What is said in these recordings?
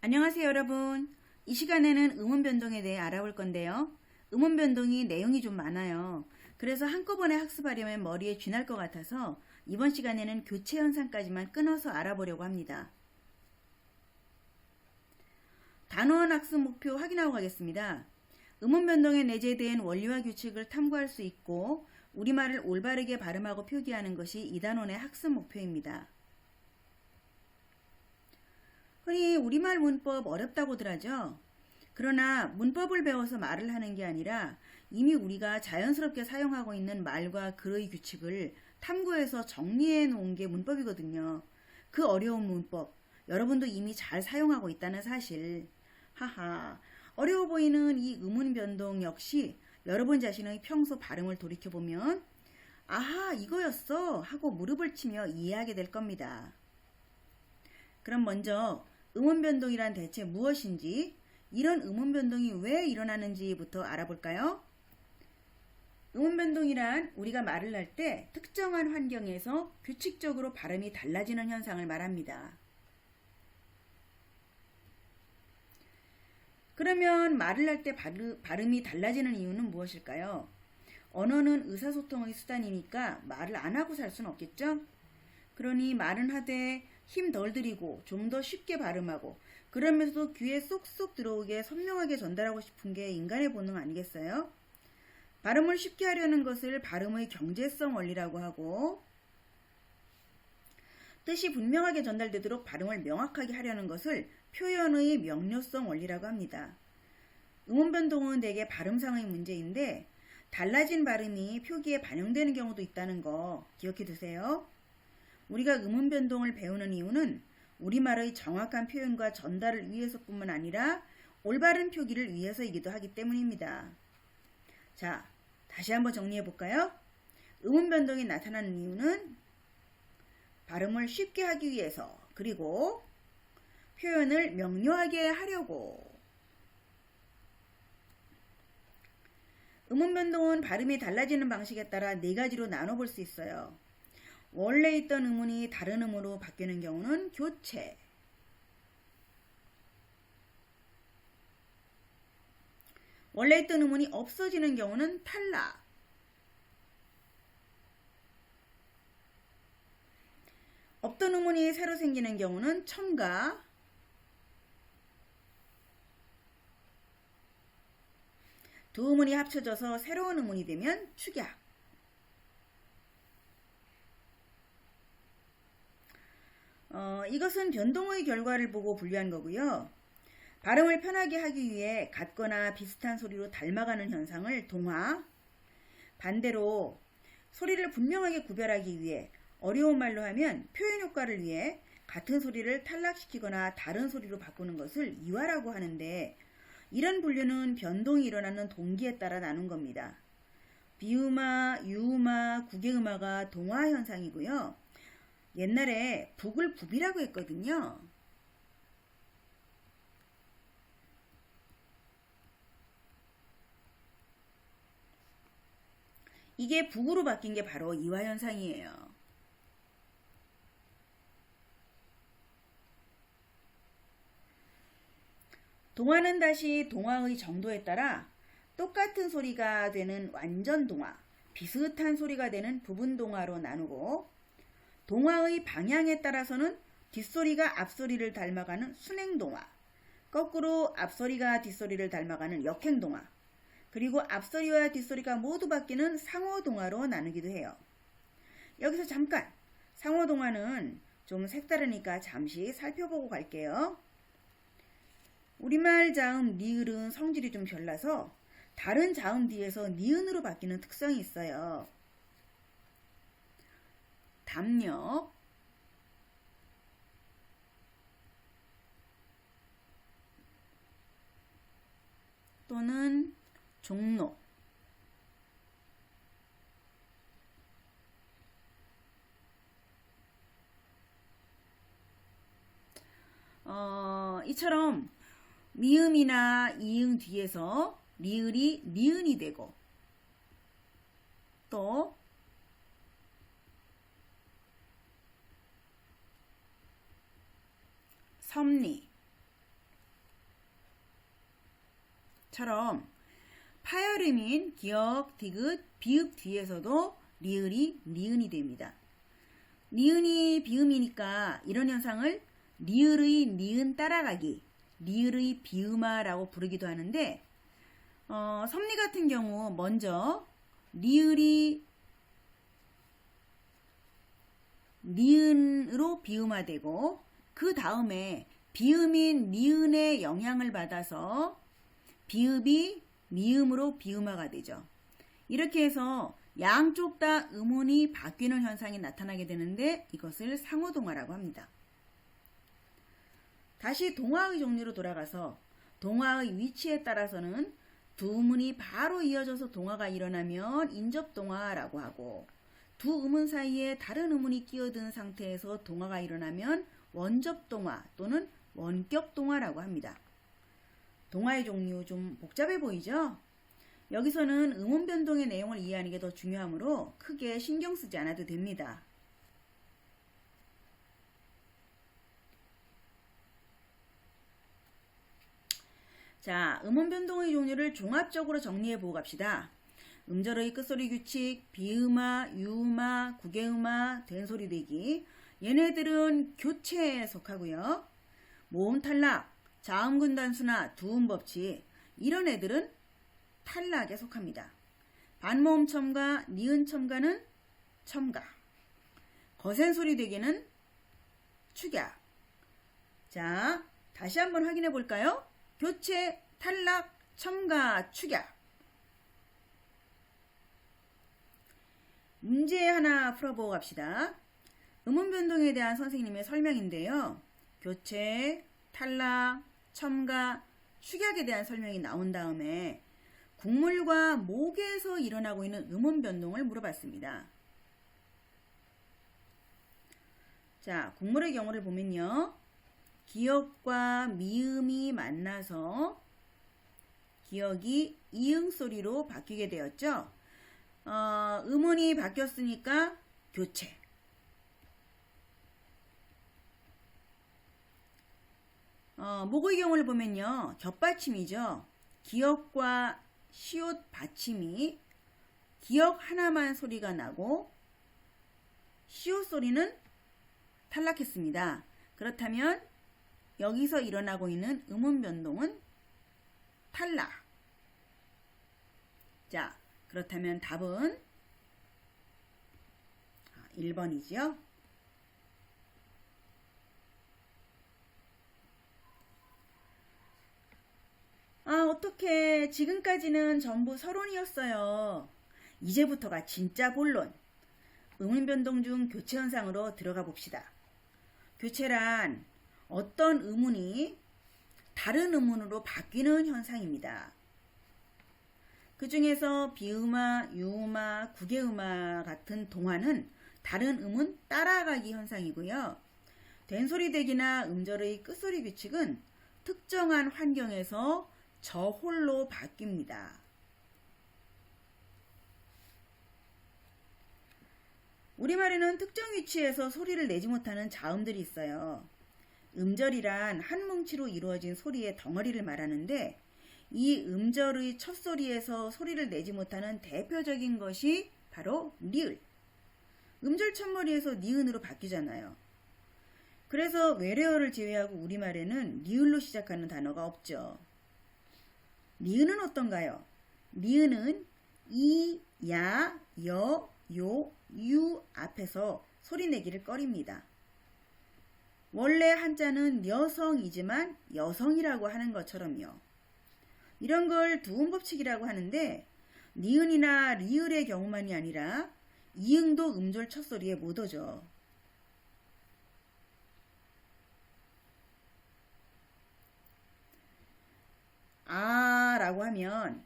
안녕하세요 여러분. 이 시간에는 음운 변동에 대해 알아볼 건데요. 음운 변동이 내용이 좀 많아요. 그래서 한꺼번에 학습하려면 머리에 쥐날 것 같아서 이번 시간에는 교체 현상까지만 끊어서 알아보려고 합니다. 단원 학습 목표 확인하고 가겠습니다. 음운 변동에 내재된 원리와 규칙을 탐구할 수 있고 우리말을 올바르게 발음하고 표기하는 것이 이 단원의 학습 목표입니다. 흔히 우리말 문법 어렵다고들 하죠. 그러나 문법을 배워서 말을 하는 게 아니라 이미 우리가 자연스럽게 사용하고 있는 말과 글의 규칙을 탐구해서 정리해 놓은 게 문법이거든요. 그 어려운 문법, 여러분도 이미 잘 사용하고 있다는 사실. 하하, 어려워 보이는 이 음운 변동 역시 여러분 자신의 평소 발음을 돌이켜보면 아하, 이거였어 하고 무릎을 치며 이해하게 될 겁니다. 그럼 먼저 음운 변동이란 대체 무엇인지, 이런 음운 변동이 왜 일어나는지부터 알아볼까요? 음운 변동이란 우리가 말을 할 때 특정한 환경에서 규칙적으로 발음이 달라지는 현상을 말합니다. 그러면 말을 할 때 발음이 달라지는 이유는 무엇일까요? 언어는 의사소통의 수단이니까 말을 안 하고 살 수는 없겠죠? 그러니 말은 하되 힘 덜 들이고 좀 더 쉽게 발음하고 그러면서도 귀에 쏙쏙 들어오게 선명하게 전달하고 싶은 게 인간의 본능 아니겠어요? 발음을 쉽게 하려는 것을 발음의 경제성 원리라고 하고 뜻이 분명하게 전달되도록 발음을 명확하게 하려는 것을 표현의 명료성 원리라고 합니다. 음운 변동은 대개 발음상의 문제인데 달라진 발음이 표기에 반영되는 경우도 있다는 거 기억해 두세요. 우리가 음운 변동을 배우는 이유는 우리말의 정확한 표현과 전달을 위해서뿐만 아니라 올바른 표기를 위해서이기도 하기 때문입니다. 자, 다시 한번 정리해 볼까요? 음운 변동이 나타나는 이유는 발음을 쉽게 하기 위해서, 그리고 표현을 명료하게 하려고. 음운 변동은 발음이 달라지는 방식에 따라 네 가지로 나눠볼 수 있어요. 원래 있던 음운이 다른 음으로 바뀌는 경우는 교체. 원래 있던 음운이 없어지는 경우는 탈락. 없던 음운이 새로 생기는 경우는 첨가. 두 음운이 합쳐져서 새로운 음운이 되면 축약. 이것은 변동의 결과를 보고 분류한 거고요. 발음을 편하게 하기 위해 같거나 비슷한 소리로 닮아가는 현상을 동화, 반대로 소리를 분명하게 구별하기 위해 어려운 말로 하면 표현 효과를 위해 같은 소리를 탈락시키거나 다른 소리로 바꾸는 것을 이화라고 하는데 이런 분류는 변동이 일어나는 동기에 따라 나눈 겁니다. 비음화, 유음화, 구개음화가 동화 현상이고요. 옛날에 북을 굽이라고 했거든요. 이게 북으로 바뀐 게 바로 이화 현상이에요. 동화는 다시 동화의 정도에 따라 똑같은 소리가 되는 완전 동화, 비슷한 소리가 되는 부분 동화로 나누고 동화의 방향에 따라서는 뒷소리가 앞소리를 닮아가는 순행동화, 거꾸로 앞소리가 뒷소리를 닮아가는 역행동화, 그리고 앞소리와 뒷소리가 모두 바뀌는 상호동화로 나누기도 해요. 여기서 잠깐 상호동화는 좀 색다르니까 잠시 살펴보고 갈게요. 우리말 자음 니을은 성질이 좀 별나서 다른 자음 뒤에서 니은으로 바뀌는 특성이 있어요. 담력, 또는 종로, 이처럼 미음이나 이응 뒤에서 리을이 니은이 되고 또 섭리, 처럼 파열음인 기역, 디귿, 비읍 뒤에서도 리을이 니은이 됩니다. 니은이 비음이니까 이런 현상을 리을의 니은 따라가기, 리을의 비음화라고 부르기도 하는데 섭리 같은 경우 먼저 리을이 니은으로 비음화되고 그 다음에 비음인 니은의 영향을 받아서 비읍이 미음으로 비음화가 되죠. 이렇게 해서 양쪽 다 음운이 바뀌는 현상이 나타나게 되는데 이것을 상호동화라고 합니다. 다시 동화의 종류로 돌아가서 동화의 위치에 따라서는 두 음운이 바로 이어져서 동화가 일어나면 인접동화라고 하고 두 음운 사이에 다른 음운이 끼어든 상태에서 동화가 일어나면 원접동화 또는 원격동화라고 합니다. 동화의 종류 좀 복잡해 보이죠? 여기서는 음운 변동의 내용을 이해하는 게 더 중요하므로 크게 신경 쓰지 않아도 됩니다. 자, 음운 변동의 종류를 종합적으로 정리해 보고 갑시다. 음절의 끝소리 규칙, 비음화, 유음화, 구개음화, 된소리 대기. 얘네들은 교체에 속하고요. 모음 탈락, 자음군 단수나 두음 법칙. 이런 애들은 탈락에 속합니다. 반모음 첨가, 니은 첨가는 첨가. 거센 소리 대기는 축약. 자, 다시 한번 확인해 볼까요? 교체, 탈락, 첨가, 축약. 문제 하나 풀어보고 갑시다. 음운 변동에 대한 선생님의 설명인데요. 교체, 탈락, 첨가, 축약에 대한 설명이 나온 다음에 국물과 목에서 일어나고 있는 음운 변동을 물어봤습니다. 자, 국물의 경우를 보면요. 기역과 미음이 만나서 기역이 이응 소리로 바뀌게 되었죠. 음운이 바뀌었으니까 교체. 목의 경우를 보면요. 겹받침이죠. 기역과 시옷 받침이 기역 하나만 소리가 나고 시옷 소리는 탈락했습니다. 그렇다면 여기서 일어나고 있는 음운 변동은 탈락. 자, 그렇다면 답은 1번이죠. 어떻게 지금까지는 전부 서론이었어요. 이제부터가 진짜 본론. 음운 변동 중 교체 현상으로 들어가 봅시다. 교체란 어떤 음운이 다른 음운으로 바뀌는 현상입니다. 그 중에서 비음화, 유음화, 구개음화 같은 동화는 다른 음운 따라가기 현상이고요. 된소리 대기나 음절의 끝소리 규칙은 특정한 환경에서 저홀로 바뀝니다. 우리말에는 특정 위치에서 소리를 내지 못하는 자음들이 있어요. 음절이란 한 뭉치로 이루어진 소리의 덩어리를 말하는데 이 음절의 첫 소리에서 소리를 내지 못하는 대표적인 것이 바로 리을. 음절 첫머리에서 니은으로 바뀌잖아요. 그래서 외래어를 제외하고 우리말에는 리을로 시작하는 단어가 없죠. 니은은 어떤가요? 니은은 이, 야, 여, 요, 유 앞에서 소리 내기를 꺼립니다. 원래 한자는 여성이지만 여성이라고 하는 것처럼요. 이런 걸 두음법칙이라고 하는데 니은이나 리을의 경우만이 아니라 이응도 음절 첫소리에 못 오죠. 라고 하면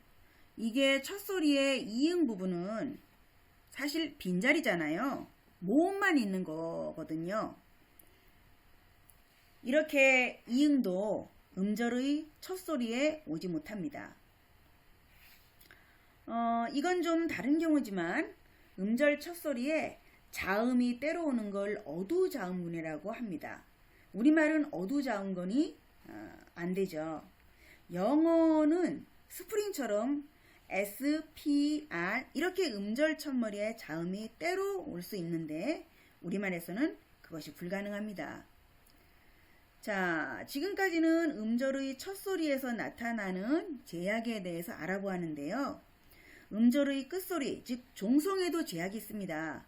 이게 첫소리의 이응 부분은 사실 빈자리잖아요. 모음만 있는 거거든요. 이렇게 이응도 음절의 첫소리에 오지 못합니다. 이건 좀 다른 경우지만 음절 첫소리에 자음이 때로 오는 걸 어두자음문이라고 합니다. 우리말은 어두자음건이 안 되죠. 영어는 스프링처럼 SPR 이렇게 음절 첫머리에 자음이 때로 올 수 있는데 우리말에서는 그것이 불가능합니다. 자, 지금까지는 음절의 첫소리에서 나타나는 제약에 대해서 알아보았는데요. 음절의 끝소리, 즉 종성에도 제약이 있습니다.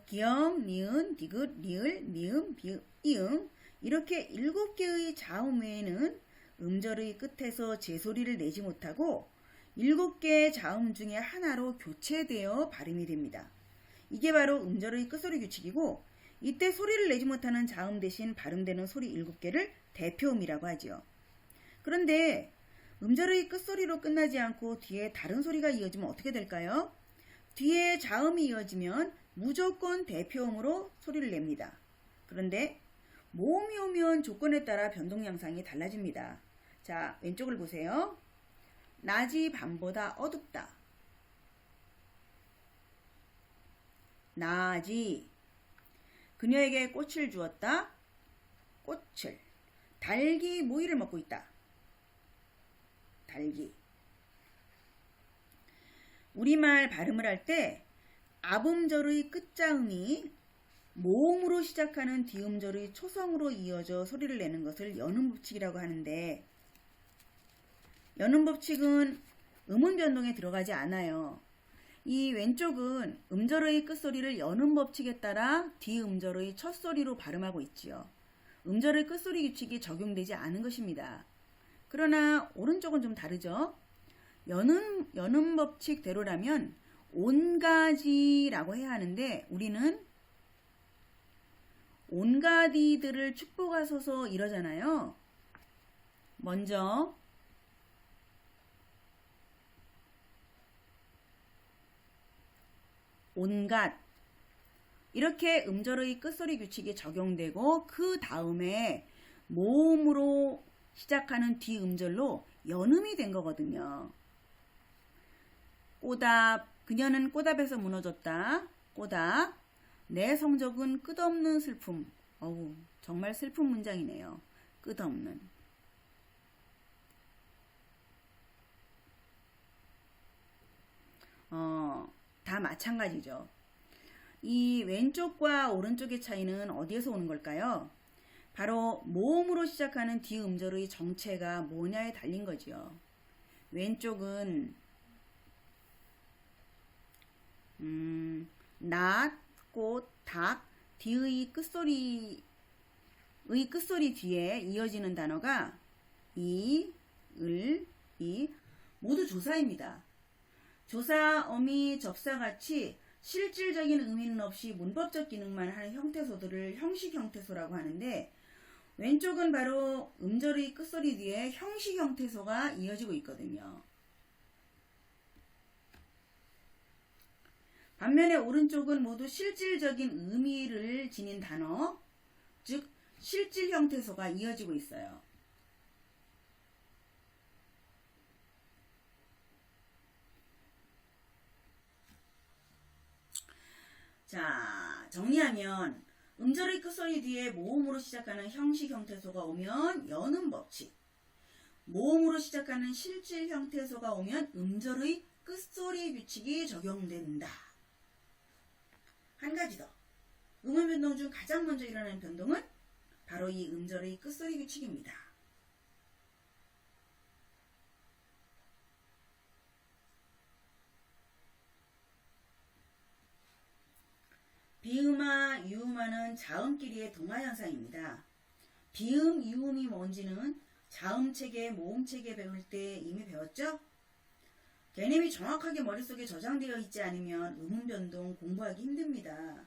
기역, 니은, 디귿, 리을, 미음, 비읍, 이응 이렇게 7개의 자음 외에는 음절의 끝에서 제소리를 내지 못하고 7개의 자음 중에 하나로 교체되어 발음이 됩니다. 이게 바로 음절의 끝소리 규칙이고 이때 소리를 내지 못하는 자음 대신 발음되는 소리 7개를 대표음이라고 하지요. 그런데 음절의 끝소리로 끝나지 않고 뒤에 다른 소리가 이어지면 어떻게 될까요? 뒤에 자음이 이어지면 무조건 대표음으로 소리를 냅니다. 그런데 모음이 오면 조건에 따라 변동 양상이 달라집니다. 자, 왼쪽을 보세요. 낮이 밤보다 어둡다. 낮이 그녀에게 꽃을 주었다. 꽃을. 닭이 모이를 먹고 있다. 닭이. 우리말 발음을 할 때 앞음절의 끝자음이 모음으로 시작하는 뒤음절의 초성으로 이어져 소리를 내는 것을 연음법칙이라고 하는데 연음법칙은 음운 변동에 들어가지 않아요. 이 왼쪽은 음절의 끝소리를 연음법칙에 따라 뒤음절의 첫소리로 발음하고 있지요. 음절의 끝소리 규칙이 적용되지 않은 것입니다. 그러나 오른쪽은 좀 다르죠. 연음법칙대로라면 온가지라고 해야 하는데 우리는 온가디들을 축복하소서 이러잖아요. 먼저 온갖 이렇게 음절의 끝소리 규칙이 적용되고 그 다음에 모음으로 시작하는 뒤음절로 연음이 된 거거든요. 꼬답, 그녀는 꼬답에서 무너졌다. 꼬답, 내 성적은 끝없는 슬픔. 어우, 정말 슬픈 문장이네요. 끝없는. 다 마찬가지죠. 이 왼쪽과 오른쪽의 차이는 어디에서 오는 걸까요? 바로 모음으로 시작하는 뒤음절의 정체가 뭐냐에 달린 거지요. 왼쪽은 낮, 꽃, 닭, 뒤의 끝소리 뒤에 이어지는 단어가 이, 을, 이 모두 조사입니다. 조사, 어미, 접사같이 실질적인 의미는 없이 문법적 기능만 하는 형태소들을 형식 형태소라고 하는데 왼쪽은 바로 음절의 끝소리 뒤에 형식 형태소가 이어지고 있거든요. 반면에 오른쪽은 모두 실질적인 의미를 지닌 단어, 즉 실질 형태소가 이어지고 있어요. 자, 정리하면 음절의 끝소리 뒤에 모음으로 시작하는 형식 형태소가 오면 연음법칙, 모음으로 시작하는 실질 형태소가 오면 음절의 끝소리 규칙이 적용된다. 한 가지 더. 음운 변동 중 가장 먼저 일어나는 변동은 바로 이 음절의 끝소리 규칙입니다. 비음화, 유음화는 자음끼리의 동화 현상입니다. 비음, 유음이 뭔지는 자음체계, 모음체계 배울 때 이미 배웠죠? 개념이 정확하게 머릿속에 저장되어 있지 않으면 음운 변동 공부하기 힘듭니다.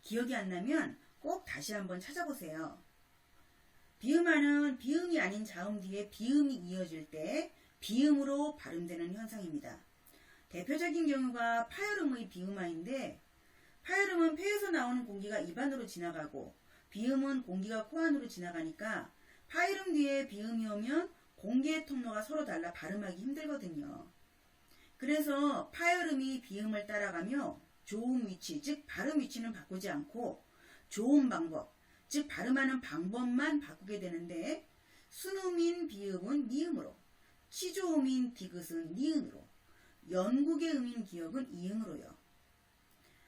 기억이 안 나면 꼭 다시 한번 찾아보세요. 비음화는 비음이 아닌 자음 뒤에 비음이 이어질 때 비음으로 발음되는 현상입니다. 대표적인 경우가 파열음의 비음화인데 파열음은 폐에서 나오는 공기가 입 안으로 지나가고 비음은 공기가 코 안으로 지나가니까 파열음 뒤에 비음이 오면 공기의 통로가 서로 달라 발음하기 힘들거든요. 그래서 파열음이 비음을 따라가며 조음 위치, 즉 발음 위치는 바꾸지 않고 조음 방법, 즉 발음하는 방법만 바꾸게 되는데 순음인 비음은 미음으로, 치조음인 디귿은 니은으로, 영국의 음인 기역은 이응으로요.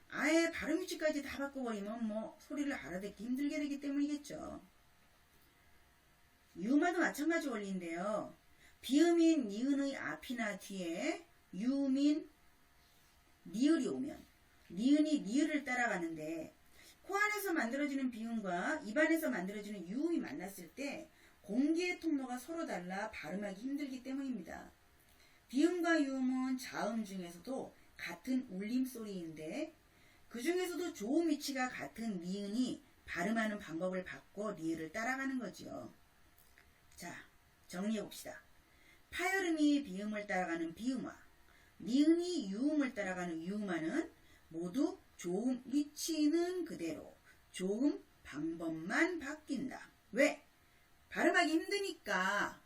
아예 발음 규칙까지 다 바꿔버리면 뭐 소리를 알아듣기 힘들게 되기 때문이겠죠. 유음화도 마찬가지 원리인데요. 비음인 니은의 앞이나 뒤에 유음인 니을이 오면 니은이 니을을 따라가는데 코 안에서 만들어지는 비음과 입안에서 만들어지는 유음이 만났을 때 공기의 통로가 서로 달라 발음하기 힘들기 때문입니다. 비음과 유음은 자음 중에서도 같은 울림소리인데 그 중에서도 조음 위치가 같은 니은이 발음하는 방법을 바꿔 니을을 따라가는 거지요. 자, 정리해봅시다. 파열음이 비음을 따라가는 비음화, 니은이 유음을 따라가는 유음화는 모두 조음 위치는 그대로 조음 방법만 바뀐다. 왜? 발음하기 힘드니까.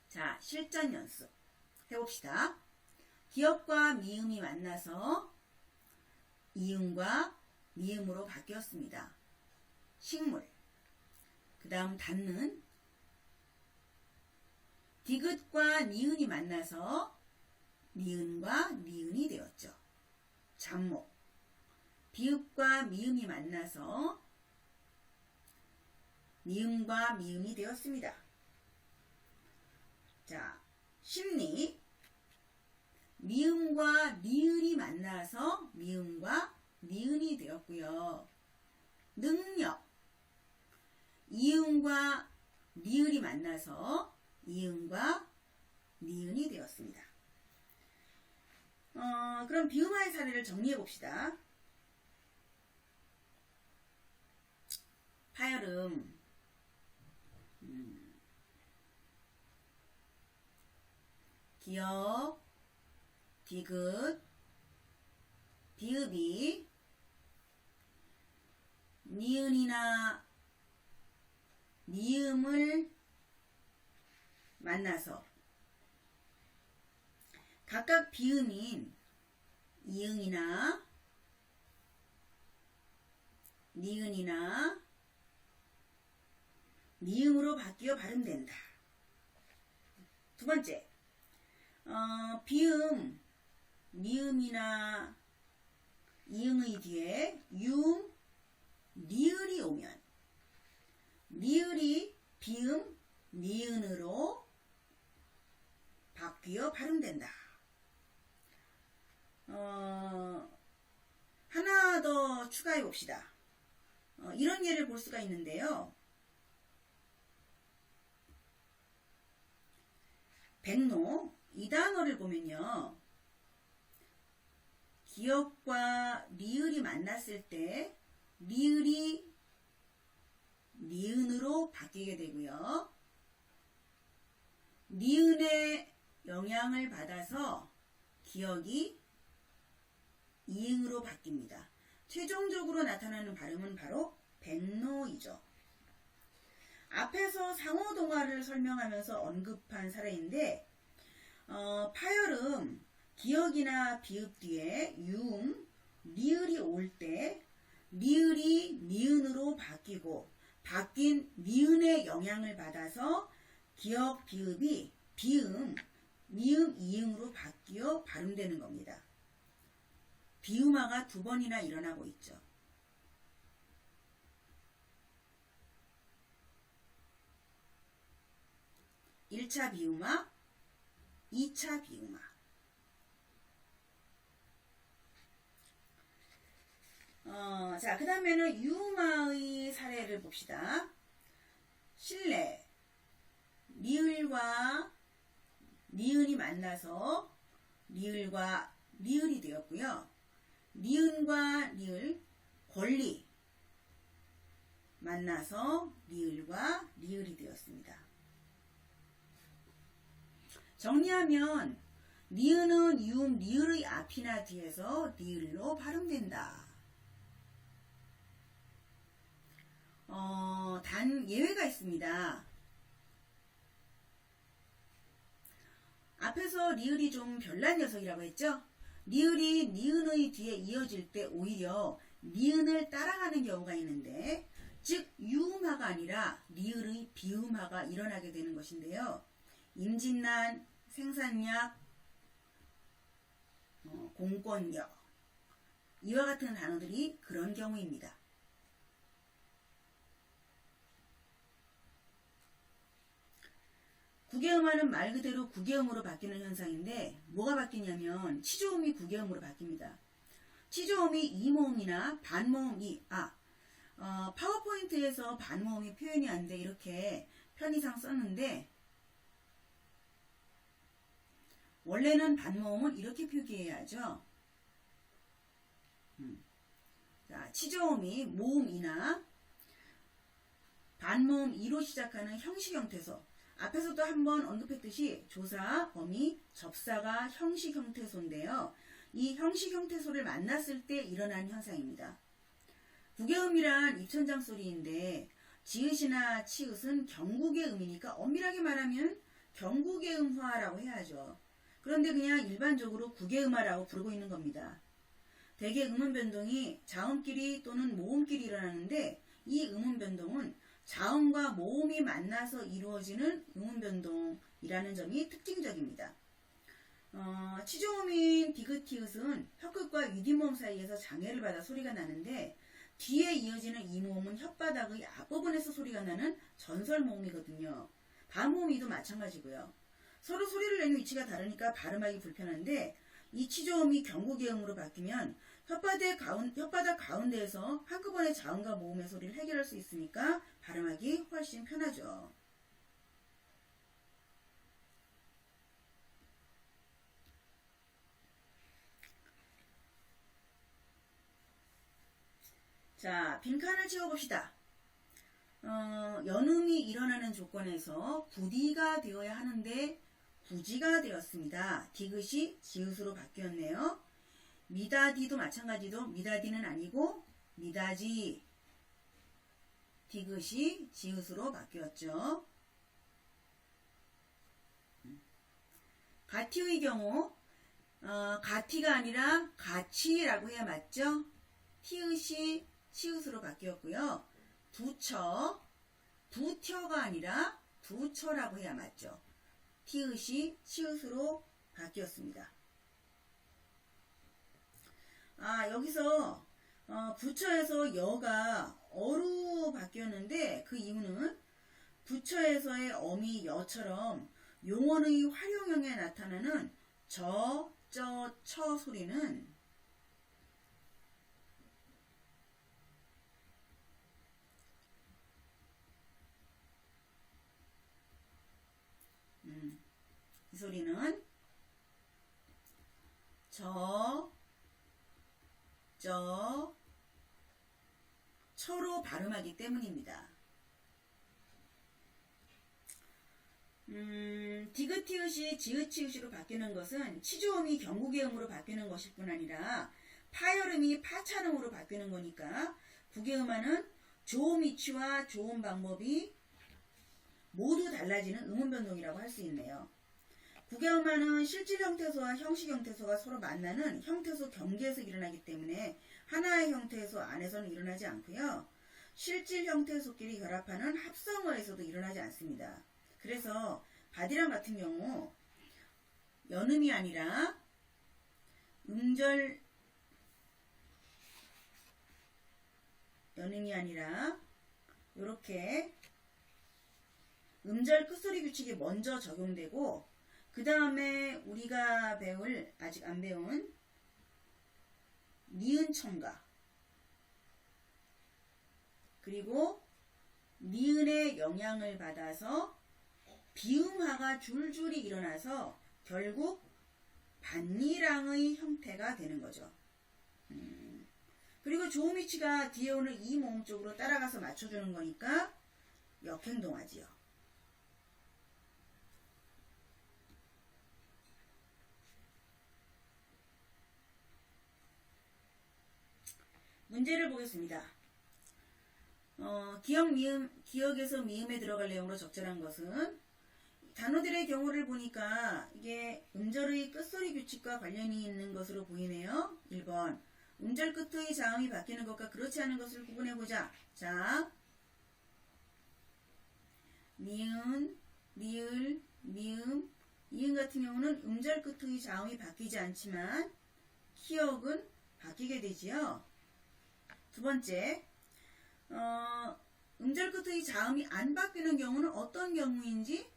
자, 실전 연습 해봅시다. 기역과 미음이 만나서 이음과 미음으로 바뀌었습니다. 식물. 그 다음 닫는. 디귿과 니은이 만나서 니은과 니은이 되었죠. 잡목. 비읍과 미음이 만나서 니음과 미음이 되었습니다. 자, 심리. 미음과 니은이 만나서 미음과 니은이 되었고요. 능력. 이음과 니을이 만나서 이음과 니은이 되었습니다. 그럼 비음화의 사례를 정리해 봅시다. 파열음. 기역, 디귿, 비읍이 니은이나 니음을 만나서 각각 비음인 이응이나 니은이나 니음으로 바뀌어 발음된다. 두 번째, 비음, 니음이나 이응의 뒤에 유음, 니을이 오면 니을이 비음, 니은으로 바뀌어 발음된다. 하나 더 추가해 봅시다. 이런 예를 볼 수가 있는데요. 백로, 이 단어를 보면요. 기역과 리을이 만났을 때 리을이 니은으로 바뀌게 되고요. 니은의 영향을 받아서 기역이 이응으로 바뀝니다. 최종적으로 나타나는 발음은 바로 백로이죠. 앞에서 상호동화를 설명하면서 언급한 사례인데 파열음, 기역이나 비읍 뒤에 유음, 리을이 올 때 리을이 니은으로 바뀌고 바뀐 니은의 영향을 받아서 기역, 비읍이 비음, 미음, 이응으로 바뀌어 발음되는 겁니다. 비음화가 두 번이나 일어나고 있죠. 1차 비음화, 2차 비음화. 자, 그 다음에는 유음화의 사례를 봅시다. 실내, 리을과 니은이 만나서 리을과 리을이 되었고요. 니은과 리을, 권리 만나서 리을과 리을이 되었습니다. 정리하면 니은은 유음 리을의 앞이나 뒤에서 리을로 발음된다. 단 예외가 있습니다. 앞에서 리을이 좀 별난 녀석이라고 했죠? 리을이 니은의 뒤에 이어질 때 오히려 니은을 따라가는 경우가 있는데 즉 유음화가 아니라 리을의 비음화가 일어나게 되는 것인데요. 임진난, 생산약, 공권력 이와 같은 단어들이 그런 경우입니다. 구개음화는 말 그대로 구개음으로 바뀌는 현상인데 뭐가 바뀌냐면 치조음이 구개음으로 바뀝니다. 치조음이 이모음이나 반모음이 파워포인트에서 반모음이 표현이 안 돼 이렇게 편의상 썼는데 원래는 반모음은 이렇게 표기해야죠. 자, 치조음이 모음이나 반모음 이로 시작하는 형식 형태소. 앞에서도 한번 언급했듯이 조사, 어미, 접사가 형식 형태소인데요. 이 형식 형태소를 만났을 때 일어나는 현상입니다. 구개음이란 입천장 소리인데 지읒이나 치읒은 경국의 음이니까 엄밀하게 말하면 경국의 음화라고 해야죠. 그런데 그냥 일반적으로 구개음화라고 부르고 있는 겁니다. 대개 음운 변동이 자음끼리 또는 모음끼리 일어나는데 이 음운 변동은 자음과 모음이 만나서 이루어지는 음운 변동이라는 점이 특징적입니다. 치조음인 디귿티읒은 혀끝과 유디모음 사이에서 장애를 받아 소리가 나는데 뒤에 이어지는 이 모음은 혓바닥의 앞부분에서 소리가 나는 전설모음이거든요. 반모음이도 마찬가지고요. 서로 소리를 내는 위치가 다르니까 발음하기 불편한데 이 치조음이 경국의음으로 바뀌면 혓바닥 가운데에서 한꺼번에 자음과 모음의 소리를 해결할 수 있으니까 발음하기 훨씬 편하죠. 자, 빈칸을 채워봅시다. 연음이 일어나는 조건에서 부디가 되어야 하는데 부지가 되었습니다. 디귿이 지읒으로 바뀌었네요. 미다디도 마찬가지로 미다디는 아니고 미다지. 디귿이 지읒으로 바뀌었죠. 가티의 경우 가티가 아니라 가치라고 해야 맞죠? 티읒이 치읒으로 바뀌었고요. 부처, 부텨가 아니라 부처라고 해야 맞죠? 티읒이 치읒으로 바뀌었습니다. 여기서 부처에서 여가 어로 바뀌었는데 그 이유는 부처에서의 어미 여처럼 용언의 활용형에 나타나는 저, 처 소리는 이 소리는 처로 발음하기 때문입니다. 디귿티읒이 지읒치읒으로 바뀌는 것은 치조음이 경국의음으로 바뀌는 것일 뿐 아니라 파열음이 파찰음으로 바뀌는 거니까 구개음화는 조음 위치와 조음 방법이 모두 달라지는 음운 변동이라고 할 수 있네요. 구개음화는 실질 형태소와 형식 형태소가 서로 만나는 형태소 경계에서 일어나기 때문에 하나의 형태소 안에서는 일어나지 않고요. 실질 형태소끼리 결합하는 합성어에서도 일어나지 않습니다. 그래서 바디랑 같은 경우 연음이 아니라 연음이 아니라 이렇게 음절 끝소리 규칙이 먼저 적용되고 그 다음에 우리가 배울 아직 안 배운 니은 첨가 그리고 니은의 영향을 받아서 비음화가 줄줄이 일어나서 결국 반니랑의 형태가 되는 거죠. 그리고 조음 위치가 뒤에 오는 이 모음 쪽으로 따라가서 맞춰주는 거니까 역행동하지요. 문제를 보겠습니다. 기억에서 미음에 들어갈 내용으로 적절한 것은 단어들의 경우를 보니까 이게 음절의 끝소리 규칙과 관련이 있는 것으로 보이네요. 1번 음절 끝의 자음이 바뀌는 것과 그렇지 않은 것을 구분해보자. 자, 니은, 리을, 미음, 이응 같은 경우는 음절 끝의 자음이 바뀌지 않지만 키역은 바뀌게 되지요. 두 번째, 음절 끝의 자음이 안 바뀌는 경우는 어떤 경우인지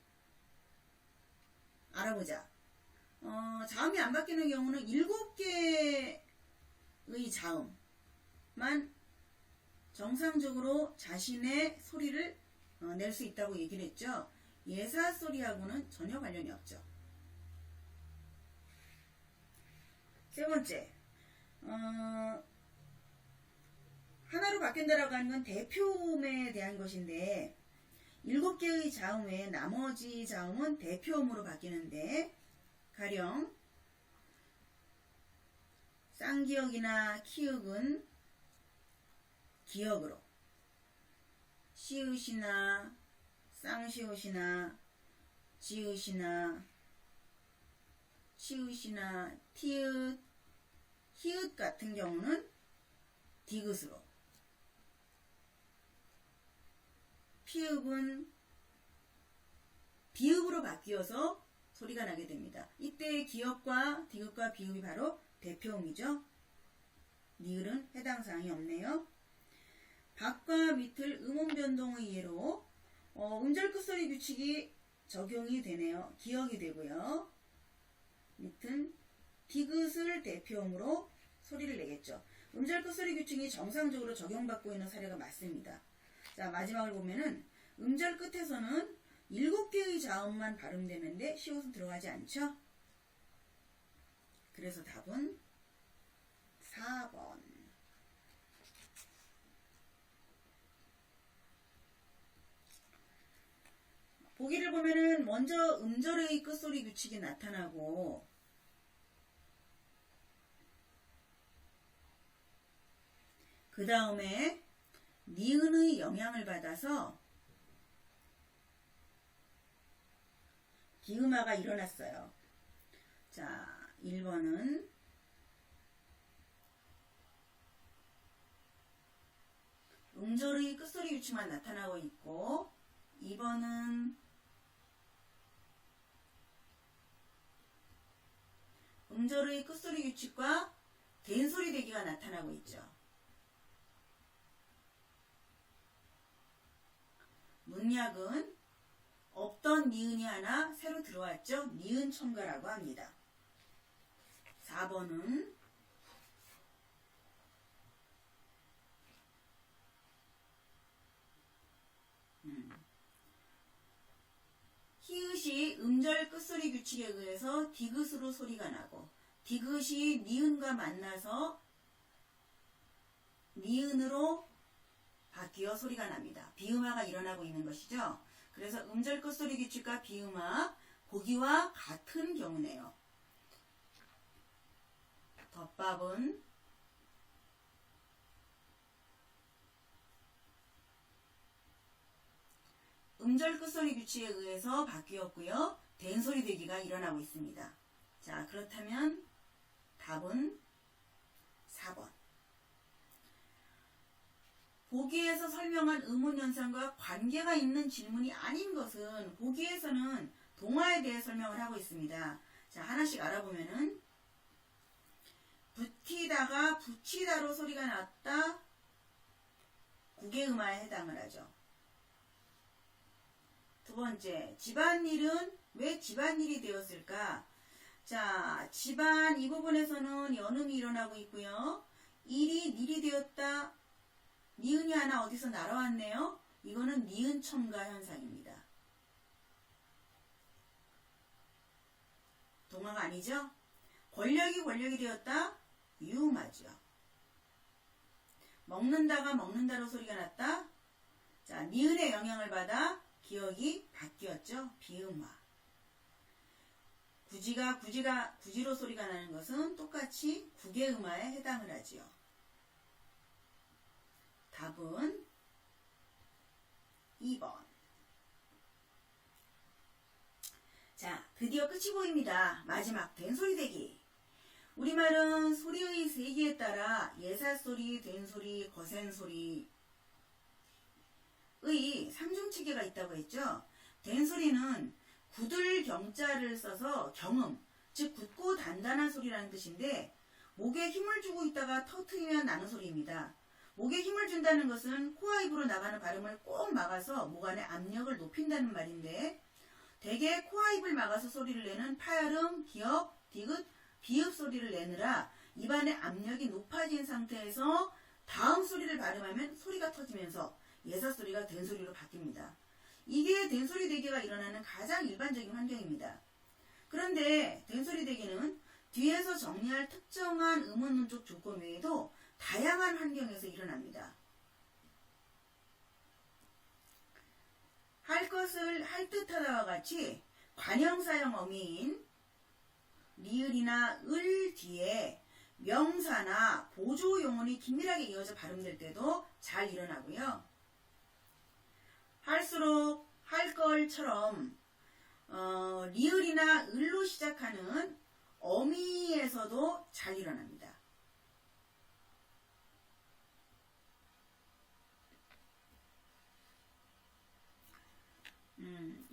알아보자. 자음이 안 바뀌는 경우는 7개의 자음만 정상적으로 자신의 소리를 낼 수 있다고 얘기를 했죠. 예사 소리하고는 전혀 관련이 없죠. 세 번째, 하나로 바뀐다라고 하는 건 대표음에 대한 것인데 7개의 자음 외에 나머지 자음은 대표음으로 바뀌는데 가령 쌍기역이나 키읔은 기역으로, 시읒이나 쌍시읒이나 지읒이나 치읒이나 티읒, 히읗 같은 경우는 디귿으로, 피읍은 비읍으로 바뀌어서 소리가 나게 됩니다. 이때 기역과 디귿과 비읍이 바로 대표음이죠. 니을은 해당 사항이 없네요. 박과 밑을 음운 변동의 예로 음절 끝소리 규칙이 적용이 되네요. 기역이 되고요. 밑은 디귿을 대표음으로 소리를 내겠죠. 음절 끝소리 규칙이 정상적으로 적용받고 있는 사례가 맞습니다. 자, 마지막을 보면은 음절 끝에서는 7개의 자음만 발음되는데 시옷은 들어가지 않죠. 그래서 답은 4번. 보기를 보면은 먼저 음절의 끝소리 규칙이 나타나고 그 다음에 니은의 영향을 받아서 기음화가 일어났어요. 자, 1번은 음절의 끝소리 규칙만 나타나고 있고 2번은 음절의 끝소리 규칙과 된소리 대기가 나타나고 있죠. 문약은 없던 니은이 하나 새로 들어왔죠. 니은 첨가라고 합니다. 4번은 히읗이 음절 끝소리 규칙에 의해서 디귿으로 소리가 나고 디귿이 니은과 만나서 니은으로 바뀌어 소리가 납니다. 비음화가 일어나고 있는 것이죠. 그래서 음절 끝소리 규칙과 비음화, 보기와 같은 경우네요. 덧밥은 음절 끝소리 규칙에 의해서 바뀌었고요. 된소리 대기가 일어나고 있습니다. 자, 그렇다면 답은 4번. 보기에서 설명한 의문현상과 관계가 있는 질문이 아닌 것은 보기에서는 동화에 대해 설명을 하고 있습니다. 자, 하나씩 알아보면은 붙이다가 붙이다로 소리가 났다. 국외음화에 해당을 하죠. 두 번째, 집안일은 왜 집안일이 되었을까? 자, 집안 이 부분에서는 연음이 일어나고 있고요. 일이 일이 되었다. 니은이 하나 어디서 날아왔네요. 이거는 니은 첨가 현상입니다. 동화가 아니죠? 권력이 되었다. 유음하죠. 먹는다가 먹는다로 소리가 났다. 자, 니은의 영향을 받아 기억이 바뀌었죠. 비음화. 구지로 소리가 나는 것은 똑같이 국외음화에 해당을 하지요. 답은 2번. 자, 드디어 끝이 보입니다. 마지막 된소리 대기. 우리말은 소리의 세기에 따라 예사소리, 된소리, 거센소리의 3중 체계가 있다고 했죠. 된소리는 굳을 경자를 써서 경음, 즉 굳고 단단한 소리라는 뜻인데 목에 힘을 주고 있다가 터트리면 나는 소리입니다. 목에 힘을 준다는 것은 코와 입으로 나가는 발음을 꼭 막아서 목 안의 압력을 높인다는 말인데 대개 코와 입을 막아서 소리를 내는 파열음, 기역, 디귿, 비읍 소리를 내느라 입안의 압력이 높아진 상태에서 다음 소리를 발음하면 소리가 터지면서 예사소리가 된소리로 바뀝니다. 이게 된소리 대기가 일어나는 가장 일반적인 환경입니다. 그런데 된소리 대기는 뒤에서 정리할 특정한 음운론적 조건 외에도 다양한 환경에서 일어납니다. 할 것을 할 듯하다와 같이 관형사형 어미인 리을이나 을 뒤에 명사나 보조 용언이 긴밀하게 이어져 발음될 때도 잘 일어나고요. 할수록 할 걸처럼 리을이나 을로 시작하는 어미에서도 잘 일어납니다.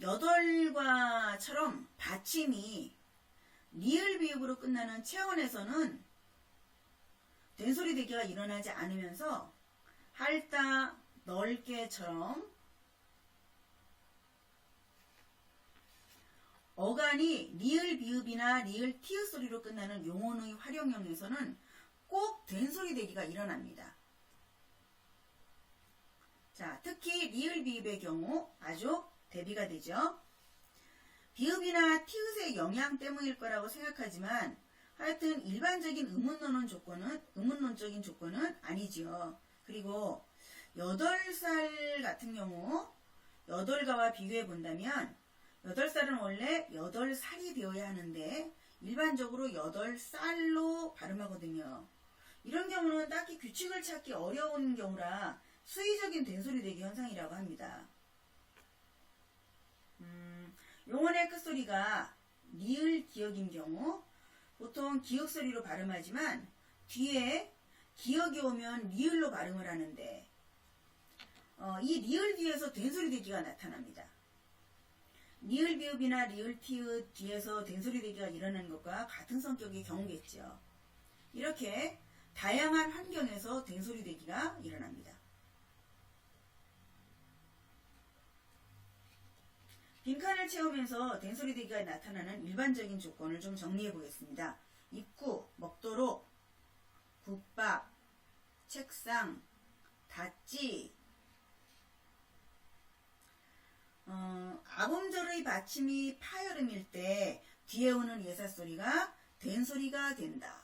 여덟과처럼 받침이 리을 비읍으로 끝나는 체언에서는 된소리 대기가 일어나지 않으면서 할다, 넓게처럼 어간이 리을 비읍이나 리을 티읕 소리로 끝나는 용언의 활용형에서는 꼭 된소리 대기가 일어납니다. 자, 특히 리을 비읍의 경우 아주 대비가 되죠. 비읍이나 티읕의 영향 때문일 거라고 생각하지만 하여튼 일반적인 음운론적인 조건은 아니지요. 그리고 8살 같은 경우 8가와 비교해 본다면 8살은 원래 8살이 되어야 하는데 일반적으로 8살로 발음하거든요. 이런 경우는 딱히 규칙을 찾기 어려운 경우라 수의적인 된소리 대기 현상이라고 합니다. 용언의 끝소리가 리을 기역인 경우 보통 기역 소리로 발음하지만 뒤에 기역이 오면 리을로 발음을 하는데 이 리을 뒤에서 된소리 대기가 나타납니다. 리을 비읍이나 리을 티읕 뒤에서 된소리 대기가 일어나는 것과 같은 성격의 경우겠죠. 이렇게 다양한 환경에서 된소리 대기가 일어납니다. 빈칸을 채우면서 된소리 대기가 나타나는 일반적인 조건을 좀 정리해 보겠습니다. 입구, 먹도록, 국밥, 책상, 닷지, 아범절의 받침이 파열음일 때 뒤에 오는 예사소리가 된소리가 된다.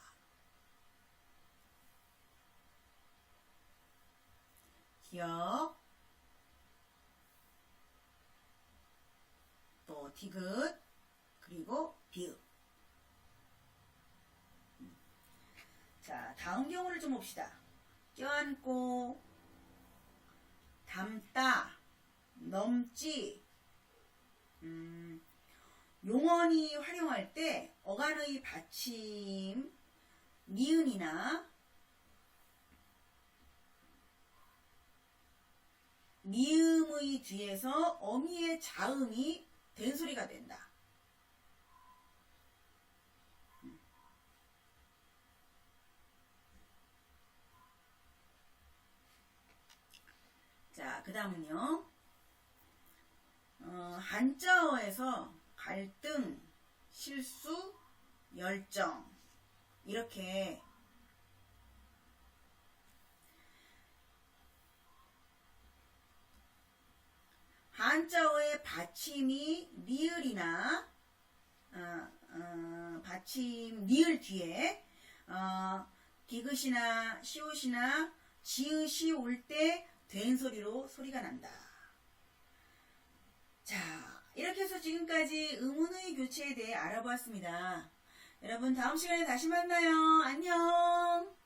기역, 또 디귿, 그리고 비읍. 자, 다음 경우를 좀 봅시다. 껴안고, 담다, 넘지. 용언이 활용할 때 어간의 받침, 니은이나 미음의 뒤에서 어미의 자음이 된소리가 된다. 자, 그 다음은요. 한자어에서 갈등, 실수, 열정 이렇게 한자어의 받침이 리을이나 받침 리을 뒤에 디귿이나 시옷이나 지읒이 올 때 된소리로 소리가 난다. 자, 이렇게 해서 지금까지 음운의 교체에 대해 알아보았습니다. 여러분 다음 시간에 다시 만나요. 안녕.